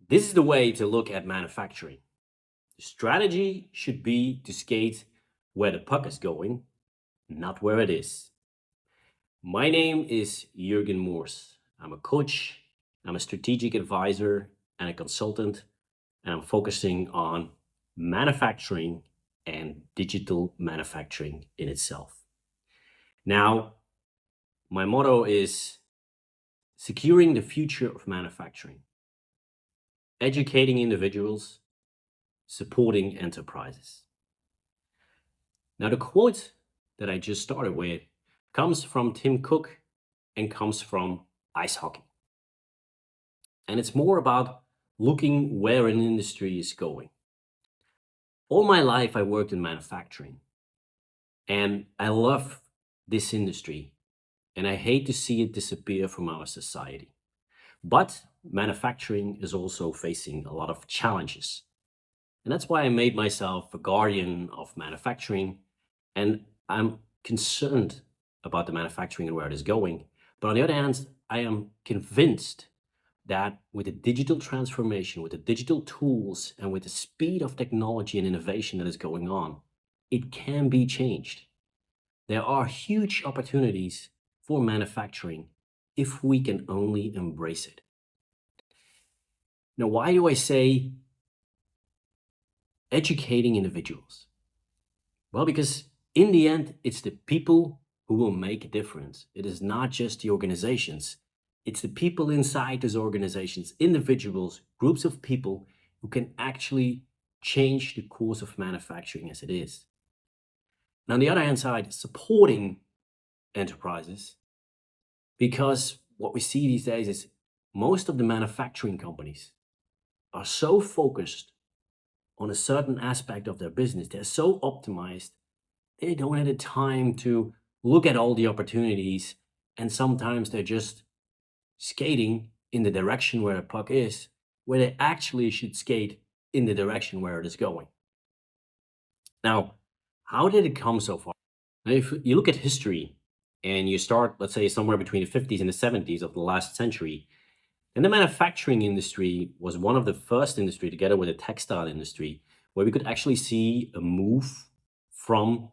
This is the way to look at manufacturing. The strategy should be to skate where the puck is going, not where it is. My name is Jürgen Moors. I'm a coach, I'm a strategic advisor and a consultant, and I'm focusing on manufacturing and digital manufacturing in itself. Now, my motto is securing the future of manufacturing, educating individuals, supporting enterprises. Now, the quote that I just started with comes from Tim Cook and comes from ice hockey. And it's more about looking where an industry is going. All my life, I worked in manufacturing, and I love this industry, and I hate to see it disappear from our society. But manufacturing is also facing a lot of challenges. And that's why I made myself a guardian of manufacturing, and I'm concerned about the manufacturing and where it is going. But on the other hand, I am convinced that with the digital transformation, with the digital tools, and with the speed of technology and innovation that is going on, it can be changed. There are huge opportunities for manufacturing if we can only embrace it. Now, why do I say educating individuals? Well, because in the end, it's the people who will make a difference. It is not just the organizations. It's the people inside those organizations, individuals, groups of people who can actually change the course of manufacturing as it is. And on the other hand side, supporting enterprises, because what we see these days is most of the manufacturing companies are so focused on a certain aspect of their business. They're so optimized, they don't have the time to look at all the opportunities, and sometimes they're just skating in the direction where the puck is, where they actually should skate in the direction where it is going. Now, how did it come so far? Now, if you look at history and you start, let's say, somewhere between the 50s and the 70s of the last century, then the manufacturing industry was one of the first industry, together with the textile industry, where we could actually see a move from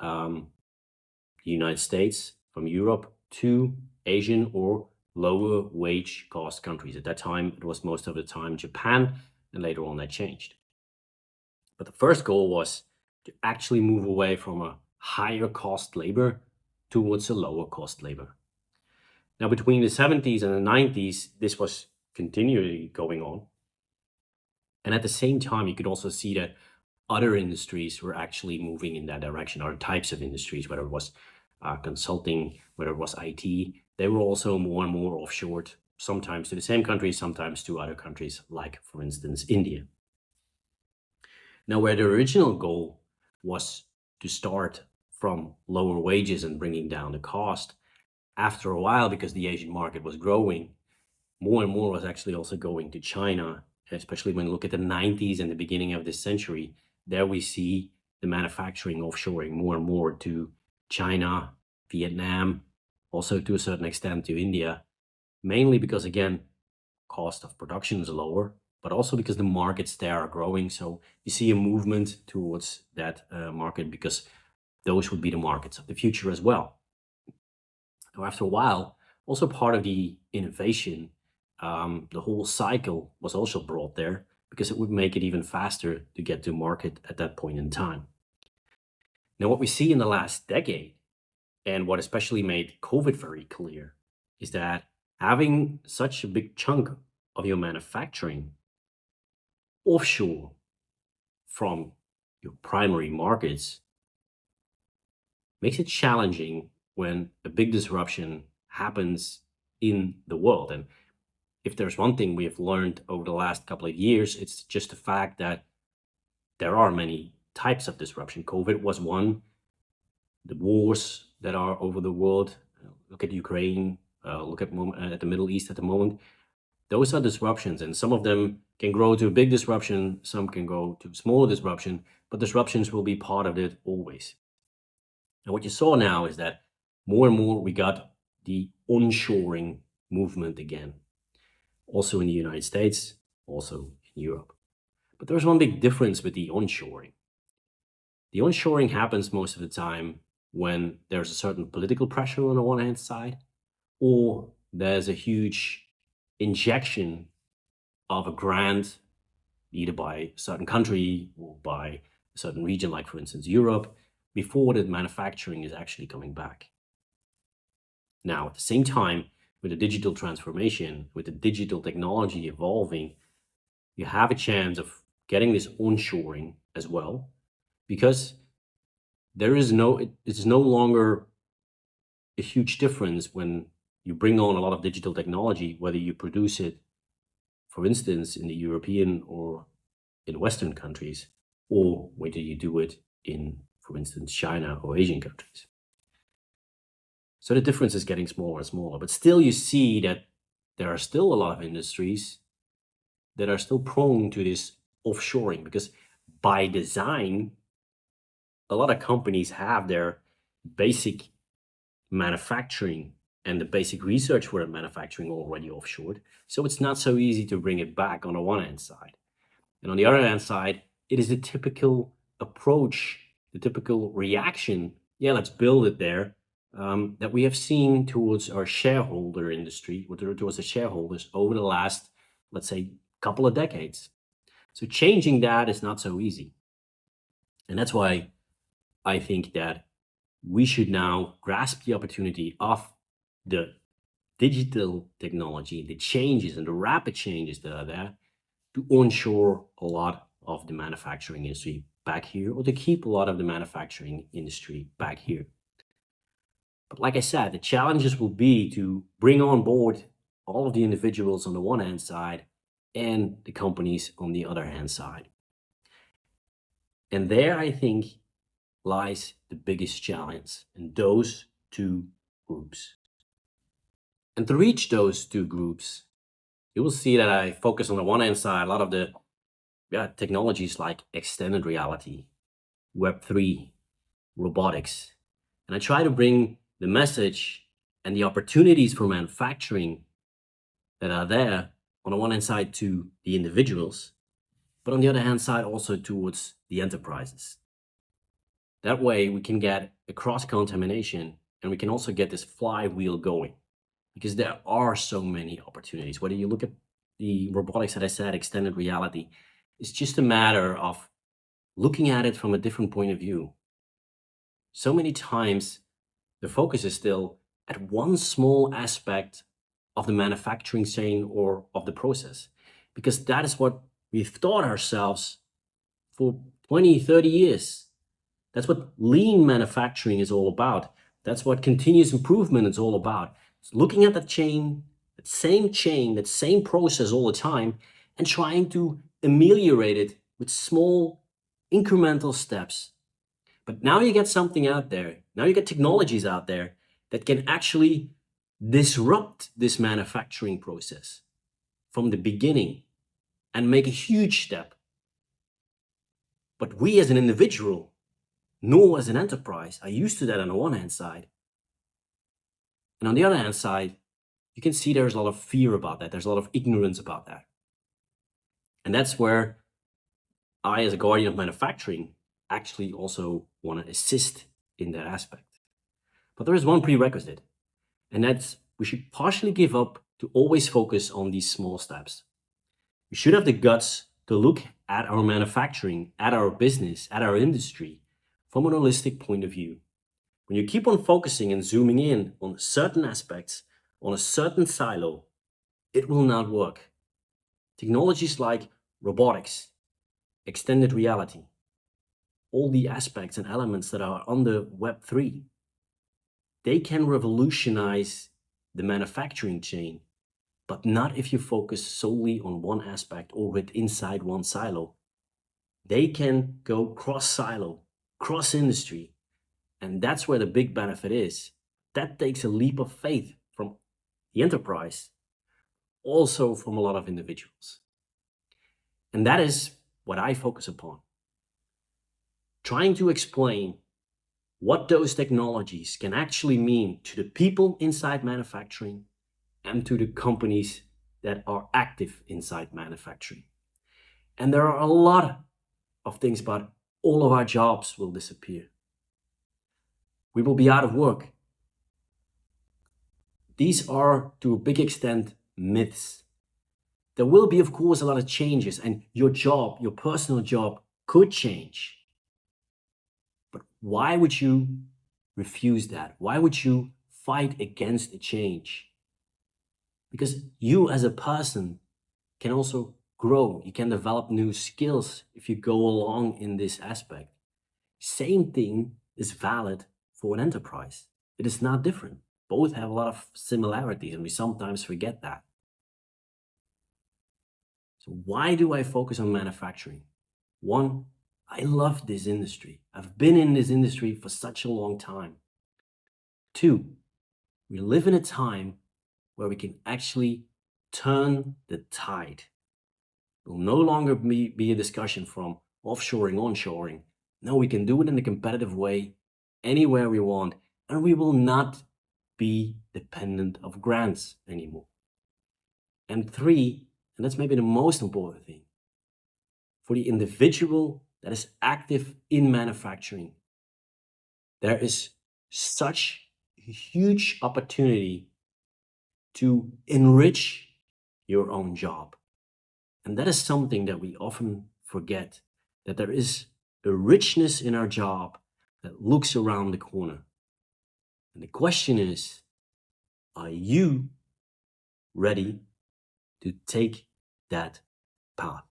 the United States, from Europe to Asian or lower wage cost countries. At that time, it was most of the time Japan, and later on that changed. But the first goal was to actually move away from a higher cost labor towards a lower cost labor. Now, between the 70s and the 90s, this was continually going on. And at the same time, you could also see that other industries were actually moving in that direction, other types of industries, whether it was consulting, whether it was IT, they were also more and more offshored, sometimes to the same countries, sometimes to other countries, like, for instance, India. Now, where the original goal was to start from lower wages and bringing down the cost, after a while, because the Asian market was growing, more and more was actually also going to China, especially when you look at the 90s and the beginning of this century. There we see the manufacturing offshoring more and more to China, Vietnam, also to a certain extent to India, mainly because, again, cost of production is lower, but also because the markets there are growing. So you see a movement towards that market, because those would be the markets of the future as well. Now, after a while, also part of the innovation, the whole cycle was also brought there, because it would make it even faster to get to market at that point in time. Now, what we see in the last decade, and what especially made COVID very clear, is that having such a big chunk of your manufacturing offshore from your primary markets makes it challenging when a big disruption happens in the world. And if there's one thing we have learned over the last couple of years, it's just the fact that there are many types of disruption. COVID was one. The wars that are over the world, look at Ukraine, look at the Middle East at the moment. Those are disruptions, and some of them can grow to a big disruption, some can go to smaller disruption, but disruptions will be part of it always. And what you saw now is that more and more we got the onshoring movement again. Also in the United States, also in Europe. But there's one big difference with the onshoring. The onshoring happens most of the time when there's a certain political pressure on the one hand side, or there's a huge injection of a grant, either by a certain country or by a certain region, like for instance Europe, before the manufacturing is actually coming back. Now, at the same time, with the digital transformation, with the digital technology evolving, you have a chance of getting this onshoring as well, because it's no longer a huge difference when you bring on a lot of digital technology, whether you produce it, for instance, in the European or in Western countries, or whether you do it in, for instance, China or Asian countries. So the difference is getting smaller and smaller, but still you see that there are still a lot of industries that are still prone to this offshoring, because by design, a lot of companies have their basic manufacturing and the basic research for the manufacturing already offshored. So it's not so easy to bring it back on the one hand side. And on the other hand side, it is the typical approach, the typical reaction, yeah, let's build it there, that we have seen towards our shareholder industry, or towards the shareholders over the last, let's say, couple of decades. So changing that is not so easy. And that's why I think that we should now grasp the opportunity of the digital technology, the changes and the rapid changes that are there, to onshore a lot of the manufacturing industry back here, or to keep a lot of the manufacturing industry back here. But like I said, the challenges will be to bring on board all of the individuals on the one hand side and the companies on the other hand side. And there, I think, lies the biggest challenge in those two groups. And to reach those two groups, you will see that I focus on the one hand side a lot of the technologies like extended reality, Web3, robotics. And I try to bring the message and the opportunities for manufacturing that are there on the one hand side to the individuals, but on the other hand side also towards the enterprises. That way we can get a cross-contamination, and we can also get this flywheel going, because there are so many opportunities. Whether you look at the robotics that I said, extended reality, it's just a matter of looking at it from a different point of view. So many times the focus is still at one small aspect of the manufacturing chain or of the process, because that is what we've taught ourselves for 20, 30 years. That's what lean manufacturing is all about. That's what continuous improvement is all about. It's looking at that chain, that same process all the time, and trying to ameliorate it with small incremental steps. But now you get something out there. Now you get technologies out there that can actually disrupt this manufacturing process from the beginning and make a huge step. But we as an individual, nor as an enterprise, are used to that on the one hand side. And on the other hand side, you can see there's a lot of fear about that. There's a lot of ignorance about that. And that's where I, as a guardian of manufacturing, actually also want to assist in that aspect. But there is one prerequisite, and that's we should partially give up to always focus on these small steps. We should have the guts to look at our manufacturing, at our business, at our industry from an holistic point of view. When you keep on focusing and zooming in on certain aspects, on a certain silo, it will not work. Technologies like robotics, extended reality, all the aspects and elements that are under Web3, they can revolutionize the manufacturing chain, but not if you focus solely on one aspect or with inside one silo. They can go cross-silo, cross-industry, and that's where the big benefit is. That takes a leap of faith from the enterprise, also from a lot of individuals. And that is what I focus upon. Trying to explain what those technologies can actually mean to the people inside manufacturing and to the companies that are active inside manufacturing. And there are a lot of things, but all of our jobs will disappear. We will be out of work. These are, to a big extent, myths. There will be, of course, a lot of changes, and your job, your personal job, could change. But why would you refuse that? Why would you fight against a change? Because you as a person can also grow. You can develop new skills if you go along in this aspect. Same thing is valid for an enterprise. It is not different. Both have a lot of similarities, and we sometimes forget that. So why do I focus on manufacturing? One, I love this industry. I've been in this industry for such a long time. Two, we live in a time where we can actually turn the tide. It will no longer be a discussion from offshoring, onshoring. No, we can do it in a competitive way, anywhere we want, and we will not be dependent of grants anymore. And three, and that's maybe the most important thing, for the individual that is active in manufacturing, there is such a huge opportunity to enrich your own job. And that is something that we often forget, that there is a richness in our job that looks around the corner. And the question is, are you ready to take that path?